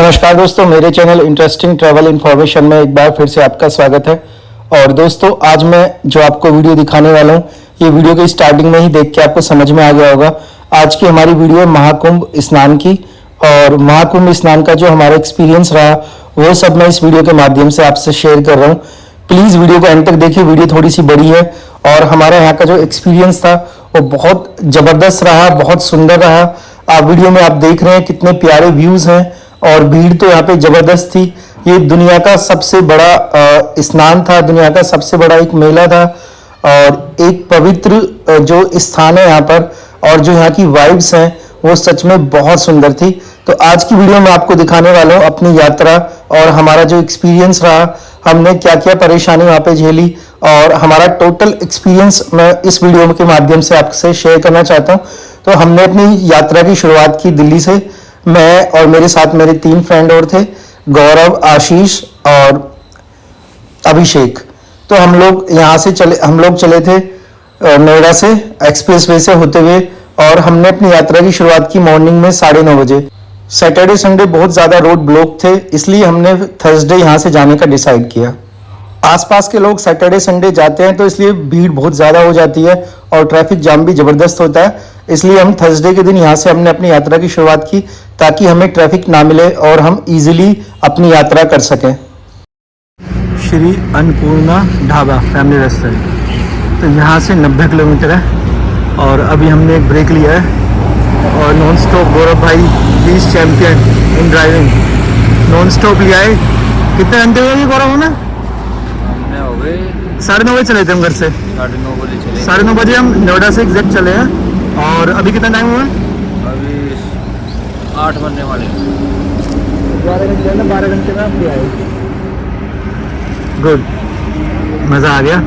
नमस्कार दोस्तों, मेरे चैनल इंटरेस्टिंग ट्रैवल इन्फॉर्मेशन में एक बार फिर से आपका स्वागत है। और दोस्तों, आज मैं जो आपको वीडियो दिखाने वाला हूँ, ये वीडियो के स्टार्टिंग में ही देख के आपको समझ में आ गया होगा। आज की हमारी वीडियो है महाकुंभ स्नान की, और महाकुंभ स्नान का जो हमारा एक्सपीरियंस रहा वो सब मैं इस वीडियो के माध्यम से आपसे शेयर कर रहा हूँ। प्लीज़ वीडियो को एंड तक देखिए, वीडियो थोड़ी सी बड़ी है और हमारे यहाँ का जो एक्सपीरियंस था वो बहुत ज़बरदस्त रहा, बहुत सुंदर रहा। आप वीडियो में आप देख रहे हैं कितने प्यारे व्यूज़ हैं और भीड़ तो यहाँ पे जबरदस्त थी। ये दुनिया का सबसे बड़ा स्नान था, दुनिया का सबसे बड़ा एक मेला था और एक पवित्र जो स्थान है यहाँ पर, और जो यहाँ की वाइब्स हैं वो सच में बहुत सुंदर थी। तो आज की वीडियो में आपको दिखाने वाला हूँ अपनी यात्रा और हमारा जो एक्सपीरियंस रहा, हमने क्या क्या परेशानी वहाँ पे झेली और हमारा टोटल एक्सपीरियंस मैं इस वीडियो के माध्यम से आपसे शेयर करना चाहता हूँ। तो हमने अपनी यात्रा की शुरुआत की दिल्ली से। मैं और मेरे साथ मेरे 3 फ्रेंड और थे, गौरव, आशीष और अभिषेक। तो हम लोग चले थे नोएडा से एक्सप्रेस वे से होते हुए, और हमने अपनी यात्रा की शुरुआत की मॉर्निंग में 9:30 बजे। सैटरडे संडे बहुत ज़्यादा रोड ब्लॉक थे, इसलिए हमने थर्सडे यहाँ से जाने का डिसाइड किया। आसपास के लोग सैटरडे संडे जाते हैं तो इसलिए भीड़ बहुत ज़्यादा हो जाती है और ट्रैफिक जाम भी ज़बरदस्त होता है, इसलिए हम थर्सडे के दिन यहाँ से हमने अपनी यात्रा की शुरुआत की ताकि हमें ट्रैफिक ना मिले और हम इजीली अपनी यात्रा कर सकें। श्री अन्नपूर्णा ढाबा फैमिली रेस्टोरेंट, तो यहाँ से 90 किलोमीटर है और अभी हमने एक ब्रेक लिया है। और नॉन स्टॉप गौरव भाई, please champion in driving, non stop लिया है। कितने घंटे हुए गौरव हमें? हमने हो गए 9:30 बजे चले थे हम घर से। 9:30 बजे चले। 9:30 बजे हम नोएडा से एग्जैक्ट चले हैं। और अभी कितना टाइम हुआ? अभी 8 बनने वाले। 12 घंटे में आप आए। गुड, मज़ा आ गया।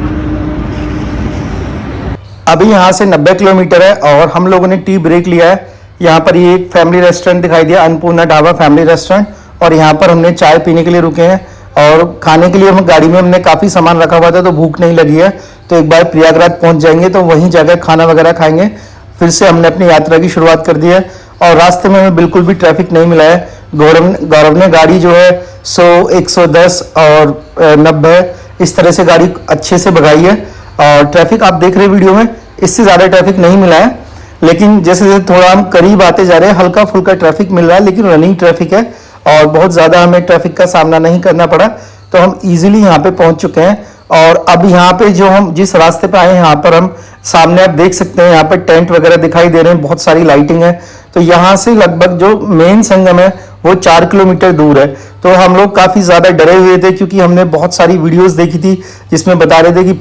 अभी यहाँ से 90 किलोमीटर है और हम लोगों ने टी ब्रेक लिया है। यहाँ पर ये एक फैमिली रेस्टोरेंट दिखाई दिया, अन्नपूर्णा ढाबा फैमिली रेस्टोरेंट, और यहाँ पर हमने चाय पीने के लिए रुके हैं। और खाने के लिए हम गाड़ी में हमने काफ़ी सामान रखा हुआ था तो भूख नहीं लगी है, तो एक बार प्रयागराज पहुँच जाएंगे तो वहीं जाकर खाना वगैरह खाएंगे। फिर से हमने अपनी यात्रा की शुरुआत कर दी है और रास्ते में हमें बिल्कुल भी ट्रैफिक नहीं मिला है। गौरव ने गाड़ी जो है 100, 110 और 90 इस तरह से गाड़ी अच्छे से भगाई है। और ट्रैफिक आप देख रहे हैं वीडियो में, इससे ज़्यादा ट्रैफिक नहीं मिला है, लेकिन जैसे जैसे थोड़ा हम करीब आते जा रहे हैं हल्का फुल्का ट्रैफिक मिल रहा है, लेकिन रनिंग ट्रैफिक है और बहुत ज़्यादा हमें ट्रैफिक का सामना नहीं करना पड़ा, तो हम इजीली यहाँ पे पहुँच चुके हैं। और अब यहाँ पे जो हम जिस रास्ते पे आए हैं, यहाँ पर हम सामने आप देख सकते हैं, यहाँ पर टेंट वगैरह दिखाई दे रहे हैं, बहुत सारी लाइटिंग है। तो यहाँ से लगभग जो मेन संगम है वो 4 किलोमीटर दूर है। तो हम लोग काफ़ी ज़्यादा डरे हुए थे क्योंकि हमने बहुत सारी वीडियोज़ देखी थी जिसमें बता रहे थे कि,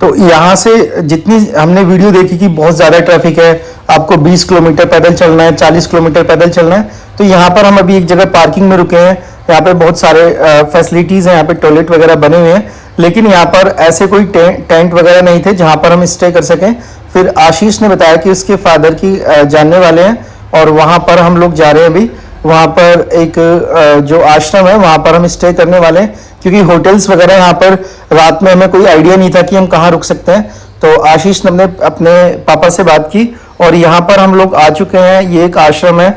तो यहाँ से जितनी हमने वीडियो देखी कि बहुत ज़्यादा ट्रैफिक है, आपको 20 किलोमीटर पैदल चलना है, 40 किलोमीटर पैदल चलना है। तो यहाँ पर हम अभी एक जगह पार्किंग में रुके हैं। यहाँ पे बहुत सारे फैसिलिटीज़ हैं, यहाँ पे टॉयलेट वगैरह बने हुए हैं, लेकिन यहाँ पर ऐसे कोई टेंट वगैरह नहीं थे जहाँ पर हम स्टे कर सकें। फिर आशीष ने बताया कि उसके फादर की जानने वाले हैं और वहाँ पर हम लोग जा रहे हैं अभी। वहाँ पर एक जो आश्रम है वहाँ पर हम स्टे करने वाले हैं, क्योंकि होटल्स वगैरह यहाँ पर रात में हमें कोई आइडिया नहीं था कि हम कहाँ रुक सकते हैं। तो आशीष ने अपने पापा से बात की और यहाँ पर हम लोग आ चुके हैं। ये एक आश्रम है,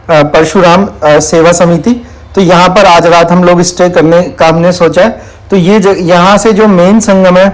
परशुराम सेवा समिति। तो यहाँ पर आज रात हम लोग स्टे करने का हमने सोचा है। तो ये यहाँ से जो मेन संगम है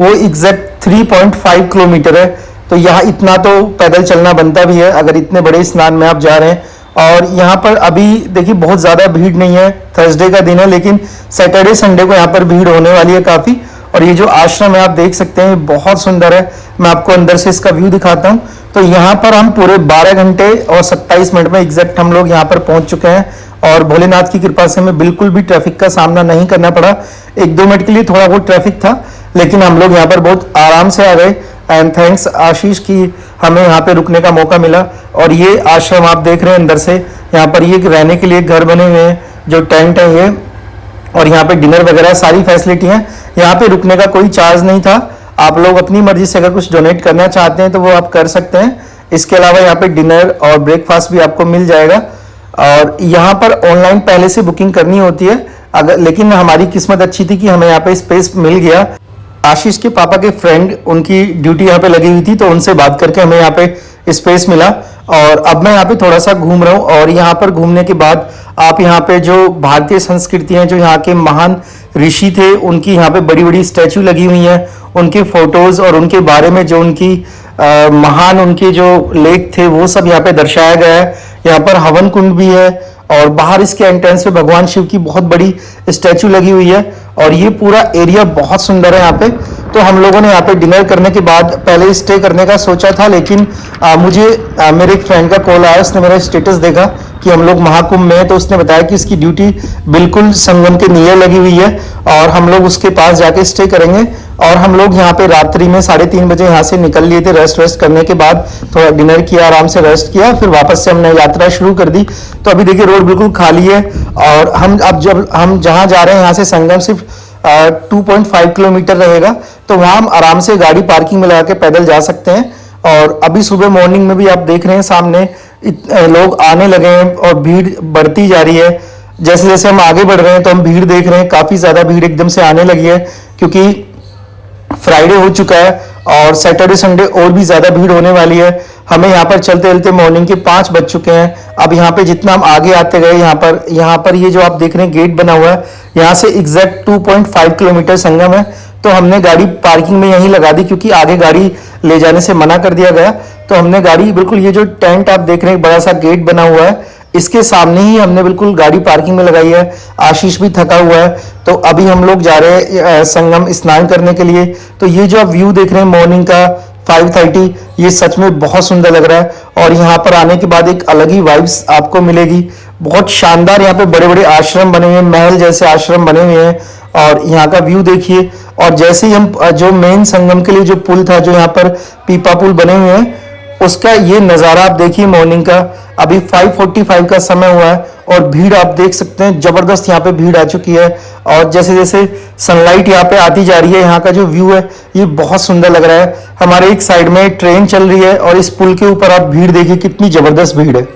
वो एग्जैक्ट 3.5 किलोमीटर है। तो यहाँ इतना तो पैदल चलना बनता भी है अगर इतने बड़े स्नान में आप जा रहे हैं। और यहाँ पर अभी देखिए बहुत ज़्यादा भीड़ नहीं है, थर्सडे का दिन है, लेकिन सैटरडे संडे को यहाँ पर भीड़ होने वाली है काफ़ी। और ये जो आश्रम है आप देख सकते हैं बहुत सुंदर है। मैं आपको अंदर से इसका व्यू दिखाता हूँ। तो यहाँ पर हम पूरे 12 घंटे और 27 मिनट में एग्जैक्ट हम लोग यहाँ पर पहुँच चुके हैं और भोलेनाथ की कृपा से हमें बिल्कुल भी ट्रैफिक का सामना नहीं करना पड़ा। 1-2 मिनट के लिए थोड़ा बहुत ट्रैफिक था, लेकिन हम लोग यहाँ पर बहुत आराम से आ गए। एंड थैंक्स आशीष की हमें यहाँ पे रुकने का मौका मिला। और ये आश्रम आप देख रहे हैं अंदर से, यहाँ पर ये रहने के लिए घर बने हुए हैं, जो टेंट है ये, और यहाँ पे डिनर वगैरह सारी फैसिलिटी है। यहाँ पे रुकने का कोई चार्ज नहीं था। आप लोग अपनी मर्जी से अगर कुछ डोनेट करना चाहते हैं तो वो आप कर सकते हैं। इसके अलावा यहाँ पे डिनर और ब्रेकफास्ट भी आपको मिल जाएगा। और यहाँ पर ऑनलाइन पहले से बुकिंग करनी होती है अगर, लेकिन हमारी किस्मत अच्छी थी कि हमें यहाँ पे स्पेस मिल गया। आशीष के पापा के फ्रेंड, उनकी ड्यूटी यहाँ पे लगी हुई थी, तो उनसे बात करके हमें यहाँ पे स्पेस मिला। और अब मैं यहाँ पे थोड़ा सा घूम रहा हूँ, और यहाँ पर घूमने के बाद आप यहाँ पे जो भारतीय संस्कृति है, जो यहाँ के महान ऋषि थे, उनकी यहाँ पे बड़ी बड़ी स्टैचू लगी हुई हैं, उनके फोटोज और उनके बारे में जो उनकी महान उनके जो लेख थे वो सब यहाँ पे दर्शाया गया है। यहाँ पर हवन कुंड भी है, और बाहर इसके एंट्रेंस पे भगवान शिव की बहुत बड़ी स्टैचू लगी हुई है, और ये पूरा एरिया बहुत सुंदर है यहाँ पे। तो हम लोगों ने यहाँ पे डिनर करने के बाद पहले स्टे करने का सोचा था, लेकिन मुझे मेरे एक फ्रेंड का कॉल आया, उसने मेरा स्टेटस देखा कि हम लोग महाकुंभ में हैं, तो उसने बताया कि इसकी ड्यूटी बिल्कुल संगम के नियर लगी हुई है, और हम लोग उसके पास जाके स्टे करेंगे। और हम लोग यहाँ पे रात्रि में 3:30 बजे यहाँ से निकल लिए थे। रेस्ट करने के बाद थोड़ा डिनर किया, आराम से रेस्ट किया, फिर वापस से हमने यात्रा शुरू कर दी। तो अभी देखिए रोड बिल्कुल खाली है, और जब हम जहाँ जा रहे हैं यहाँ से संगम सिर्फ 2.5 किलोमीटर रहेगा, तो वहाँ हम आराम से गाड़ी पार्किंग में लगा के पैदल जा सकते हैं। और अभी सुबह मॉर्निंग में भी आप देख रहे हैं सामने लोग आने लगे हैं, और भीड़ बढ़ती जा रही है। जैसे जैसे हम आगे बढ़ रहे हैं तो हम भीड़ देख रहे हैं, काफी ज्यादा भीड़ एकदम से आने लगी है, क्योंकि फ्राइडे हो चुका है, और सैटरडे संडे और भी ज्यादा भीड़ होने वाली है। हमें यहाँ पर चलते चलते मॉर्निंग के 5 बज चुके हैं। अब यहाँ पे जितना हम आगे आते गए, यहाँ पर ये जो आप देख रहे हैं गेट बना हुआ है, यहाँ से एग्जैक्ट 2.5 किलोमीटर संगम है। तो हमने गाड़ी पार्किंग में यहीं लगा दी, क्योंकि आगे गाड़ी ले जाने से मना कर दिया गया। तो हमने गाड़ी बिल्कुल, ये जो टेंट आप देख रहे हैं, बड़ा सा गेट बना हुआ है, इसके सामने ही हमने बिल्कुल गाड़ी पार्किंग में लगाई है। आशीष भी थका हुआ है, तो अभी हम लोग जा रहे हैं संगम स्नान करने के लिए। तो ये जो आप व्यू देख रहे हैं मॉर्निंग का 5:30, ये सच में बहुत सुंदर लग रहा है, और यहाँ पर आने के बाद एक अलग ही वाइब्स आपको मिलेगी। बहुत शानदार यहाँ पे बड़े बड़े आश्रम बने हुए हैं, महल जैसे आश्रम बने हुए हैं, और यहाँ का व्यू देखिए। और जैसे ही हम जो मेन संगम के लिए जो पुल था, जो यहाँ पर पीपा पुल बने हुए हैं, उसका ये नज़ारा आप देखिए मॉर्निंग का। अभी 5:45 का समय हुआ है, और भीड़ आप देख सकते हैं, जबरदस्त यहाँ पे भीड़ आ चुकी है। और जैसे जैसे सनलाइट यहाँ पे आती जा रही है, यहाँ का जो व्यू है ये बहुत सुंदर लग रहा है। हमारे एक साइड में ट्रेन चल रही है, और इस पुल के ऊपर आप भीड़ देखिए, कितनी जबरदस्त भीड़ है।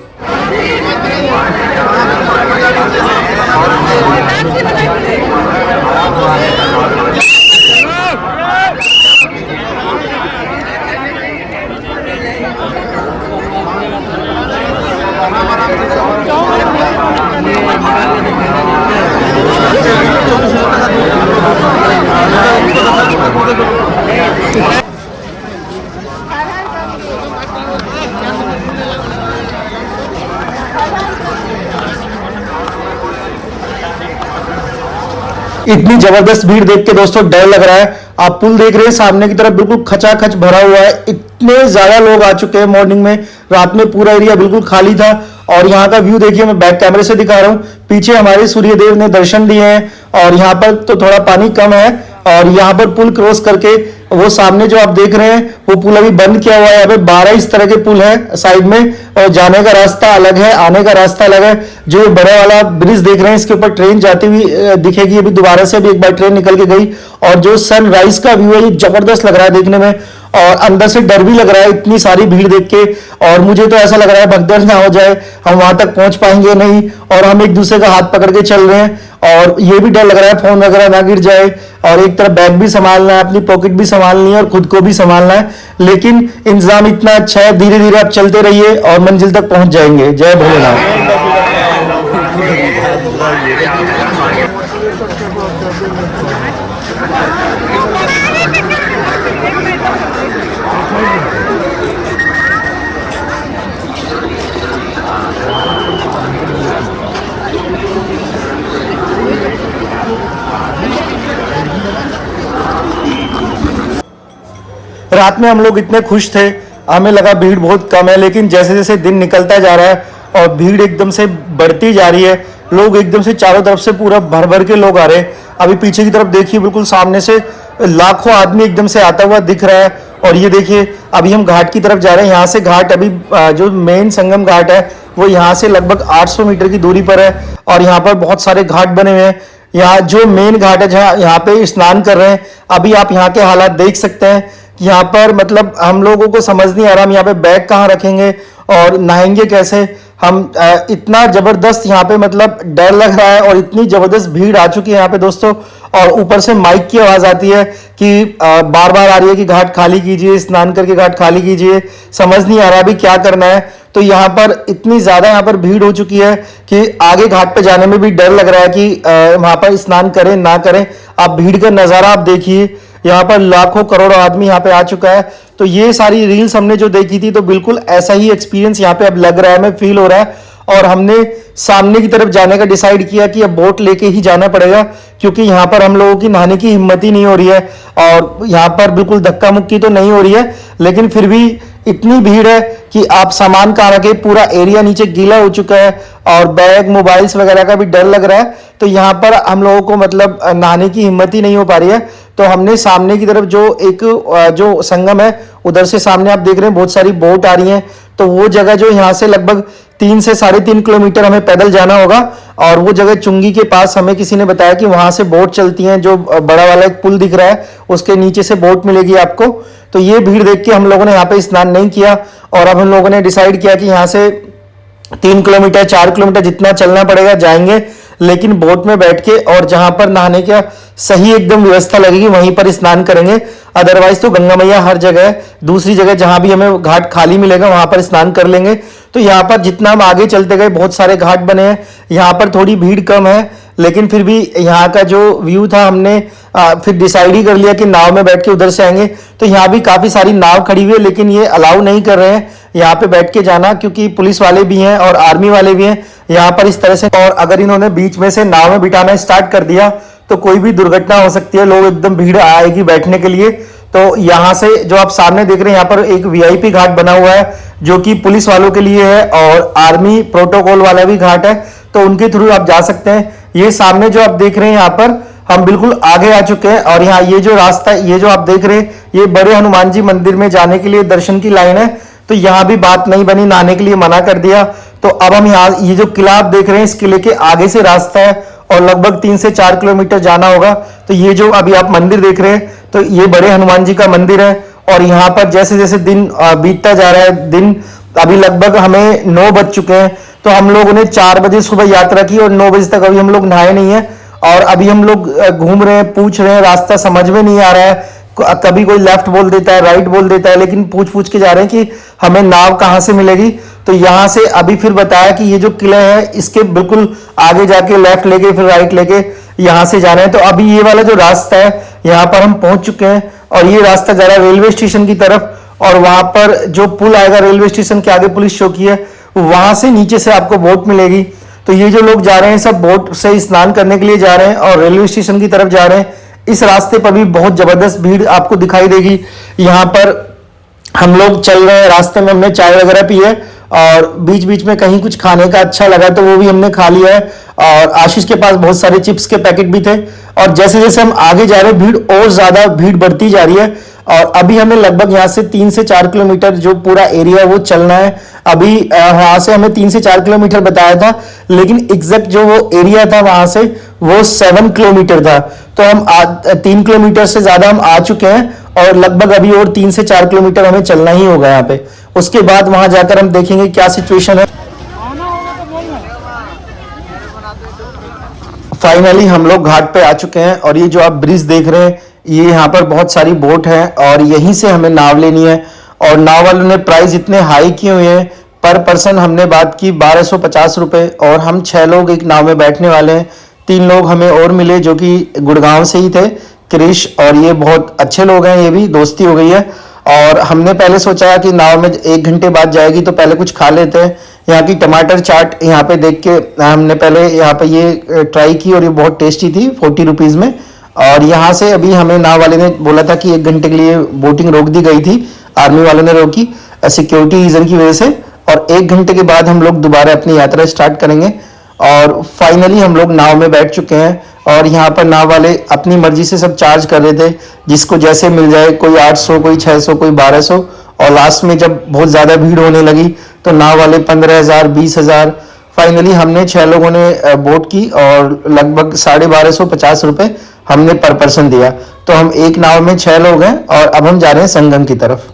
इतनी जबरदस्त भीड़ देख के दोस्तों डर लग रहा है। आप पुल देख रहे हैं सामने की तरफ, बिल्कुल खचाखच भरा हुआ है। इतने ज्यादा लोग आ चुके हैं मॉर्निंग में, रात में पूरा एरिया बिल्कुल खाली था। और यहाँ का व्यू देखिए, मैं बैक कैमरे से दिखा रहा हूँ। पीछे हमारे सूर्यदेव ने दर्शन दिए हैं, और यहाँ पर तो थोड़ा पानी कम है, और यहाँ पर पुल क्रॉस करके वो सामने जो आप देख रहे हैं वो पुल अभी बंद किया हुआ है। यहाँ पे 12 इस तरह के पुल है साइड में, और जाने का रास्ता अलग है, आने का रास्ता अलग है। जो ये बड़ा वाला ब्रिज देख रहे हैं, इसके ऊपर ट्रेन जाती हुई दिखेगी। अभी दोबारा से अभी एक बार ट्रेन निकल के गई, और जो सनराइज का व्यू है ये जबरदस्त लग रहा है देखने में, और अंदर से डर भी लग रहा है इतनी सारी भीड़ देख के। और मुझे तो ऐसा लग रहा है भगदड़ ना हो जाए, हम वहां तक पहुंच पाएंगे नहीं, और हम एक दूसरे का हाथ पकड़ के चल रहे हैं। और ये भी डर लग रहा है फोन वगैरह ना गिर जाए, और एक तरफ बैग भी संभालना है, अपनी पॉकेट भी संभालनी है, और खुद को भी संभालना है। लेकिन इंतजाम इतना अच्छा है, धीरे धीरे आप चलते रहिए और मंजिल तक पहुंच जाएंगे। जय भोलेनाथ। रात में हम लोग इतने खुश थे, हमें लगा भीड़ बहुत कम है, लेकिन जैसे जैसे दिन निकलता जा रहा है और भीड़ एकदम से बढ़ती जा रही है, लोग एकदम से चारों तरफ से पूरा भर भर के लोग आ रहे हैं। अभी पीछे की तरफ देखिए, बिल्कुल सामने से लाखों आदमी एकदम से आता हुआ दिख रहा है। और ये देखिए, अभी हम घाट की तरफ जा रहे हैं। यहाँ से घाट, अभी जो मेन संगम घाट है वो यहाँ से लगभग 800 मीटर की दूरी पर है, और यहाँ पर बहुत सारे घाट बने हुए हैं। यहाँ जो मेन घाट है जहाँ यहाँ पे स्नान कर रहे हैं, अभी आप यहाँ के हालात देख सकते हैं कि यहाँ पर मतलब हम लोगों को समझ नहीं आ रहा हम यहाँ पे बैग कहाँ रखेंगे और नहाएंगे कैसे। हम इतना जबरदस्त यहाँ पे मतलब डर लग रहा है और इतनी जबरदस्त भीड़ आ चुकी है यहाँ पे दोस्तों। और ऊपर से माइक की आवाज आती है कि बार बार आ रही है कि घाट खाली कीजिए, स्नान करके घाट खाली कीजिए। समझ नहीं आ रहा अभी क्या करना है। तो यहाँ पर इतनी ज्यादा यहाँ पर भीड़ हो चुकी है कि आगे घाट पे जाने में भी डर लग रहा है कि वहां पर स्नान करें ना करें। आप भीड़ का नजारा आप देखिए, यहाँ पर लाखों करोड़ों आदमी यहाँ पे आ चुका है। तो ये सारी रील्स हमने जो देखी थी तो बिल्कुल ऐसा ही एक्सपीरियंस यहाँ पे अब लग रहा है, हमें फील हो रहा है। और हमने सामने की तरफ जाने का डिसाइड किया कि अब बोट लेके ही जाना पड़ेगा, क्योंकि यहाँ पर हम लोगों की नहाने की हिम्मत ही नहीं हो रही है। और यहाँ पर बिल्कुल धक्का मुक्की तो नहीं हो रही है, लेकिन फिर भी इतनी भीड़ है कि आप सामान कहाँ रखे, पूरा एरिया नीचे गीला हो चुका है और बैग मोबाइल्स वगैरह का भी डर लग रहा है। तो यहाँ पर हम लोगों को मतलब नहाने की हिम्मत ही नहीं हो पा रही है। तो हमने सामने की तरफ जो एक जो संगम है उधर से सामने आप देख रहे हैं बहुत सारी बोट आ रही हैं। तो वो जगह जो यहाँ से लगभग 3 से 3.5 किलोमीटर हमें पैदल जाना होगा। और वो जगह चुंगी के पास हमें किसी ने बताया कि वहां से बोट चलती हैं, जो बड़ा वाला एक पुल दिख रहा है उसके नीचे से बोट मिलेगी आपको। तो ये भीड़ देख के हम लोगों ने यहाँ पे स्नान नहीं किया और अब हम लोगों ने डिसाइड किया कि यहाँ से 3 किलोमीटर 4 किलोमीटर जितना चलना पड़ेगा जाएंगे, लेकिन बोट में बैठ के और जहां पर नहाने का सही एकदम व्यवस्था लगेगी वहीं पर स्नान करेंगे। अदरवाइज तो गंगा मैया हर जगह है, दूसरी जगह जहां भी हमें घाट खाली मिलेगा वहां पर स्नान कर लेंगे। तो यहाँ पर जितना हम आगे चलते गए बहुत सारे घाट बने हैं। यहाँ पर थोड़ी भीड़ कम है, लेकिन फिर भी यहाँ का जो व्यू था हमने फिर डिसाइड ही कर लिया कि नाव में बैठ के उधर से आएंगे। तो यहाँ भी काफी सारी नाव खड़ी हुई है, लेकिन ये अलाउ नहीं कर रहे हैं यहाँ पे बैठ के जाना, क्योंकि पुलिस वाले भी हैं और आर्मी वाले भी हैं यहाँ पर इस तरह से। और अगर इन्होंने बीच में से नाव में बिठाना स्टार्ट कर दिया तो कोई भी दुर्घटना हो सकती है, लोग एकदम भीड़ आएगी बैठने के लिए। तो यहाँ से जो आप सामने देख रहे हैं यहाँ पर एक वीआईपी घाट बना हुआ है जो कि पुलिस वालों के लिए है और आर्मी प्रोटोकॉल वाला भी घाट है, तो उनके थ्रू आप जा सकते हैं। ये सामने जो आप देख रहे हैं यहाँ पर हम बिल्कुल आगे आ चुके हैं और यहाँ ये जो रास्ता है, ये जो आप देख रहे हैं, ये बड़े हनुमान जी मंदिर में जाने के लिए दर्शन की लाइन है। तो यहाँ भी बात नहीं बनी, नहाने के लिए मना कर दिया। तो अब हम यहाँ ये जो किला आप देख रहे हैं इस किले के आगे से रास्ता है और लगभग 3 से 4 किलोमीटर जाना होगा। तो ये जो अभी आप मंदिर देख रहे हैं तो ये बड़े हनुमान जी का मंदिर है। और यहाँ पर जैसे जैसे दिन बीतता जा रहा है, दिन अभी लगभग हमें 9 बज चुके हैं। तो हम लोगों ने 4 बजे सुबह यात्रा की और 9 बजे तक अभी हम लोग नहाए नहीं है। और अभी हम लोग घूम रहे हैं, पूछ रहे हैं, रास्ता समझ में नहीं आ रहा है। कभी कोई लेफ्ट बोल देता है, राइट बोल देता है, लेकिन पूछ पूछ के जा रहे हैं कि हमें नाव कहाँ से मिलेगी। तो यहाँ से अभी फिर बताया कि ये जो किला है इसके बिल्कुल आगे जाके लेफ्ट लेके फिर राइट लेके यहाँ से जाना है। तो अभी ये वाला जो रास्ता है यहाँ पर हम पहुंच चुके हैं और ये रास्ता जा रहा है रेलवे स्टेशन की तरफ। और वहां पर जो पुल आएगा रेलवे स्टेशन के आगे पुलिस चौकी है, वहां से नीचे से आपको बोट मिलेगी। तो ये जो लोग जा रहे हैं सब बोट से स्नान करने के लिए जा रहे हैं और रेलवे स्टेशन की तरफ जा रहे हैं। इस रास्ते पर भी बहुत जबरदस्त भीड़ आपको दिखाई देगी। यहाँ पर हम लोग चल रहे हैं, रास्ते में हमने चाय वगैरह पी है और बीच बीच में कहीं कुछ खाने का अच्छा लगा तो वो भी हमने खा लिया है। और आशीष के पास बहुत सारे चिप्स के पैकेट भी थे। और जैसे जैसे हम आगे जा रहे हैं भीड़ और ज्यादा भीड़ बढ़ती जा रही है। और अभी हमें लगभग यहाँ से 3 से 4 किलोमीटर जो पूरा एरिया है वो चलना है। अभी वहां से हमें 3 से 4 किलोमीटर बताया था, लेकिन एग्जैक्ट जो वो एरिया था वहां से वो 7 किलोमीटर था। तो हम 3 किलोमीटर से ज्यादा हम आ चुके हैं और लगभग अभी और 3 से 4 किलोमीटर हमें चलना ही होगा यहाँ पे। उसके बाद वहां जाकर हम देखेंगे क्या सिचुएशन है। फाइनली हम लोग घाट पे आ चुके हैं और ये जो आप ब्रिज देख रहे हैं ये यहाँ पर बहुत सारी बोट है और यहीं से हमें नाव लेनी है। और नाव वालों ने प्राइस इतने हाई किए हुए हैं, पर पर्सन हमने बात की 1250 रुपए और हम 6 लोग एक नाव में बैठने वाले हैं। 3 लोग हमें और मिले जो कि गुड़गांव से ही थे, क्रिश, और ये बहुत अच्छे लोग हैं, ये भी दोस्ती हो गई है। और हमने पहले सोचा कि नाव में 1 घंटे बाद जाएगी तो पहले कुछ खा लेते हैं। यहाँ की टमाटर चाट यहाँ पे देख के हमने पहले यहाँ पे ये ट्राई की और ये बहुत टेस्टी थी 40 रुपीज़ में। और यहाँ से अभी हमें नाव वाले ने बोला था कि 1 घंटे के लिए बोटिंग रोक दी गई थी, आर्मी वालों ने रोकी सिक्योरिटी रीजन की वजह से। और 1 घंटे के बाद हम लोग दोबारा अपनी यात्रा स्टार्ट करेंगे। और फाइनली हम लोग नाव में बैठ चुके हैं और यहाँ पर नाव वाले अपनी मर्जी से सब चार्ज कर रहे थे, जिसको जैसे मिल जाए, कोई 800, कोई 600, कोई 1200। और लास्ट में जब बहुत ज़्यादा भीड़ होने लगी तो नाव वाले 15,000, 20,000। फाइनली हमने 6 लोगों ने बोट की और लगभग 1250 रुपये हमने पर पर्सन दिया। तो हम एक नाव में 6 लोग हैं और अब हम जा रहे हैं संगम की तरफ।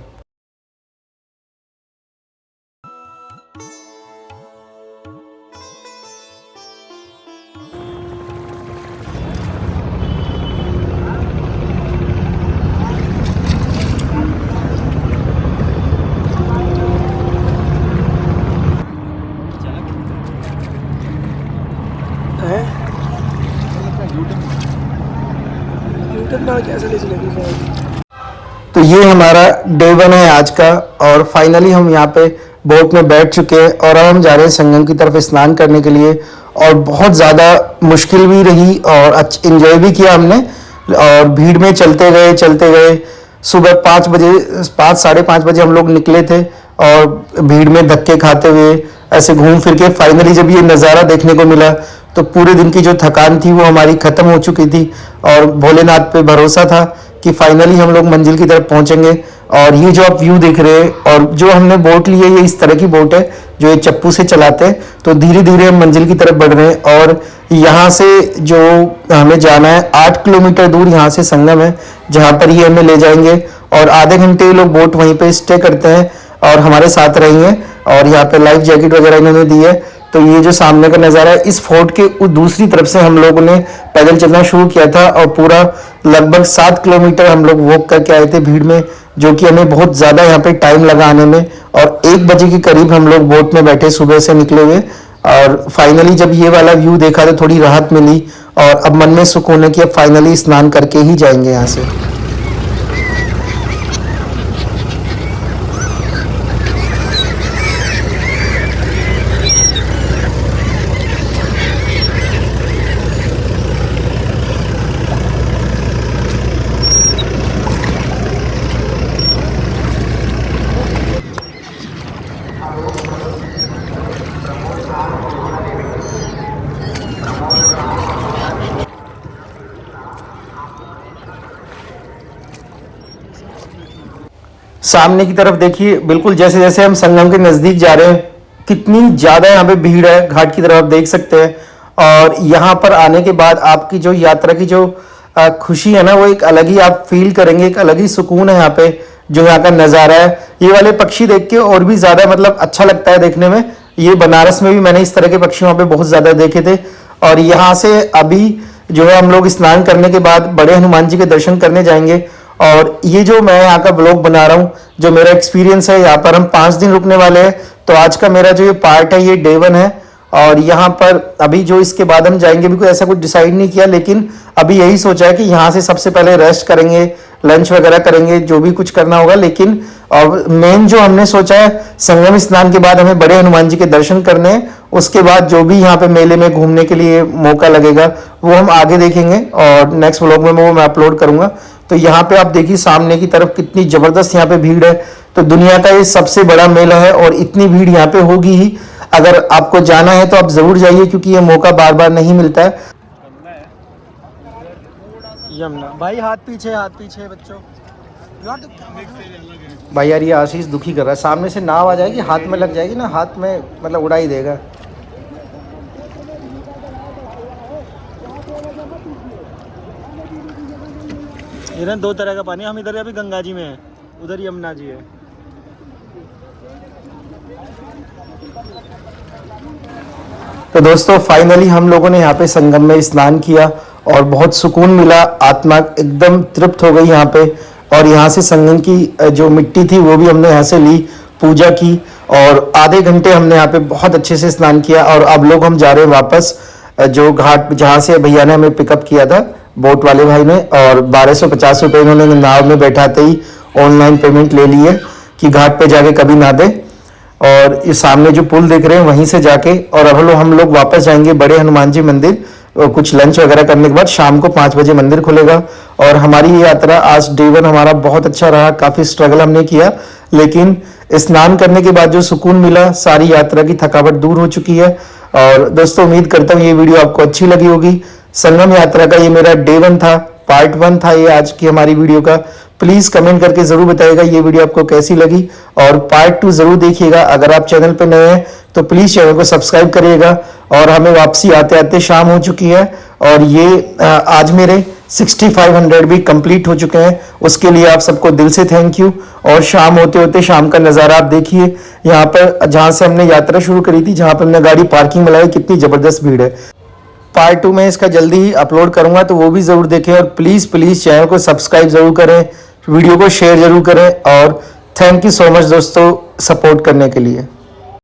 तो ये हमारा डे 1 है आज का और फाइनली हम यहाँ पे बोट में बैठ चुके हैं और अब हम जा रहे हैं संगम की तरफ स्नान करने के लिए। और बहुत ज़्यादा मुश्किल भी रही और इंजॉय भी किया हमने और भीड़ में चलते गए। सुबह 5 साढ़े 5 बजे हम लोग निकले थे और भीड़ में धक्के खाते हुए ऐसे घूम फिर के फाइनली जब ये नज़ारा देखने को मिला तो पूरे दिन की जो थकान थी वो हमारी ख़त्म हो चुकी थी और भोलेनाथ पे भरोसा था कि फाइनली हम लोग मंजिल की तरफ पहुंचेंगे। और ये जो आप व्यू देख रहे हैं और जो हमने बोट ली है ये इस तरह की बोट है जो ये चप्पू से चलाते हैं। तो धीरे धीरे हम मंजिल की तरफ बढ़ रहे हैं और यहाँ से जो हमें जाना है 8 किलोमीटर दूर यहाँ से संगम है जहाँ पर ये हमें ले जाएंगे और आधे घंटे ये लोग बोट वहीं पे स्टे करते हैं और हमारे साथ रहेंगे। और यहाँ पे लाइफ जैकेट वगैरह इन्होंने दी है। तो ये जो सामने का नज़ारा है इस फोर्ट के दूसरी तरफ से हम लोगों ने पैदल चलना शुरू किया था और पूरा लगभग 7 किलोमीटर हम लोग वॉक करके आए थे भीड़ में, जो कि हमें बहुत ज़्यादा यहाँ पे टाइम लगा आने में। और 1 बजे के करीब हम लोग बोट में बैठे सुबह से निकले हुए और फाइनली जब ये वाला व्यू देखा तो थोड़ी राहत मिली और अब मन में सुकून है कि अब फाइनली स्नान करके ही जाएंगे यहाँ से। सामने की तरफ देखिए, बिल्कुल जैसे जैसे हम संगम के नजदीक जा रहे हैं कितनी ज्यादा यहाँ पे भीड़ है। घाट की तरफ आप देख सकते हैं और यहाँ पर आने के बाद आपकी जो यात्रा की जो खुशी है ना वो एक अलग ही आप फील करेंगे, एक अलग ही सुकून है यहाँ पे जो यहाँ का नज़ारा है। ये वाले पक्षी देख के और भी ज़्यादा मतलब अच्छा लगता है देखने में। ये बनारस में भी मैंने इस तरह के पक्षी वहाँ पे बहुत ज़्यादा देखे थे। और यहाँ से अभी जो है हम लोग स्नान करने के बाद बड़े हनुमान जी के दर्शन करने जाएंगे। और ये जो मैं यहाँ का ब्लॉग बना रहा हूँ, जो मेरा एक्सपीरियंस है, यहाँ पर हम 5 दिन रुकने वाले हैं। तो आज का मेरा जो ये पार्ट है ये डे 1 है और यहाँ पर अभी जो इसके बाद हम जाएंगे भी कोई ऐसा कुछ डिसाइड नहीं किया, लेकिन अभी यही सोचा है कि यहाँ से सबसे पहले रेस्ट करेंगे, लंच वगैरह करेंगे, जो भी कुछ करना होगा। लेकिन मेन जो हमने सोचा है संगम स्नान के बाद हमें बड़े हनुमान जी के दर्शन करने हैं। उसके बाद जो भी यहाँ पे मेले में घूमने के लिए मौका लगेगा वो हम आगे देखेंगे और नेक्स्ट व्लॉग में वो मैं अपलोड करूंगा। तो यहाँ पे आप देखिए सामने की तरफ कितनी जबरदस्त यहाँ पे भीड़ है। तो दुनिया का ये सबसे बड़ा मेला है और इतनी भीड़ यहाँ पे होगी ही। अगर आपको जाना है तो आप जरूर जाइए क्योंकि ये मौका बार बार नहीं मिलता है। यमुना भाई हाथ पीछे बच्चों। भाई यार ये आशीष दुखी कर रहा है, सामने से नाव आ जाएगी हाथ में लग जाएगी ना, हाथ में मतलब उड़ा ही देगा। इधर 2 तरह का पानी, हम इधर अभी गंगा जी में है, उधर यमुना जी है। तो दोस्तों फाइनली हम लोगों ने यहाँ पे संगम में स्नान किया और बहुत सुकून मिला, आत्मा एकदम तृप्त हो गई यहाँ पे। और यहाँ से संगम की जो मिट्टी थी वो भी हमने यहाँ से ली, पूजा की और आधे घंटे हमने यहाँ पे बहुत अच्छे से स्नान किया। और अब लोग हम जा रहे हैं वापस जो घाट जहाँ से भैया ने हमें पिकअप किया था, बोट वाले भाई ने, और 1250 रुपये इन्होंने नाव में बैठाते ही ऑनलाइन पेमेंट ले ली है कि घाट पे जाके कभी ना दे। और ये सामने जो पुल देख रहे हैं वहीं से जाके और अब हम लोग वापस जाएंगे बड़े हनुमान जी मंदिर। कुछ लंच वगैरह करने के बाद शाम को 5 बजे मंदिर खुलेगा। और हमारी ये यात्रा आज डे 1 हमारा बहुत अच्छा रहा, काफ़ी स्ट्रगल हमने किया, लेकिन स्नान करने के बाद जो सुकून मिला, सारी यात्रा की थकावट दूर हो चुकी है। और दोस्तों उम्मीद करता हूँ ये वीडियो आपको अच्छी लगी होगी। संगम यात्रा का ये मेरा डे 1 था, पार्ट 1 था ये आज की हमारी वीडियो का। प्लीज कमेंट करके जरूर बताइएगा ये वीडियो आपको कैसी लगी और पार्ट 2 जरूर देखिएगा। अगर आप चैनल पर नए हैं तो प्लीज चैनल को सब्सक्राइब करिएगा। और हमें वापसी आते आते शाम हो चुकी है और ये आज मेरे 6500 भी कंप्लीट हो चुके हैं, उसके लिए आप सबको दिल से थैंक यू। और शाम होते होते शाम का नज़ारा आप देखिए, यहाँ पर जहाँ से हमने यात्रा शुरू करी थी, जहाँ पर हमने गाड़ी पार्किंग में लाई, कितनी जबरदस्त भीड़ है। पार्ट 2 में इसका जल्दी ही अपलोड करूंगा तो वो भी जरूर देखें और प्लीज चैनल को सब्सक्राइब जरूर करें, वीडियो को शेयर जरूर करें। और थैंक यू सो मच दोस्तों सपोर्ट करने के लिए।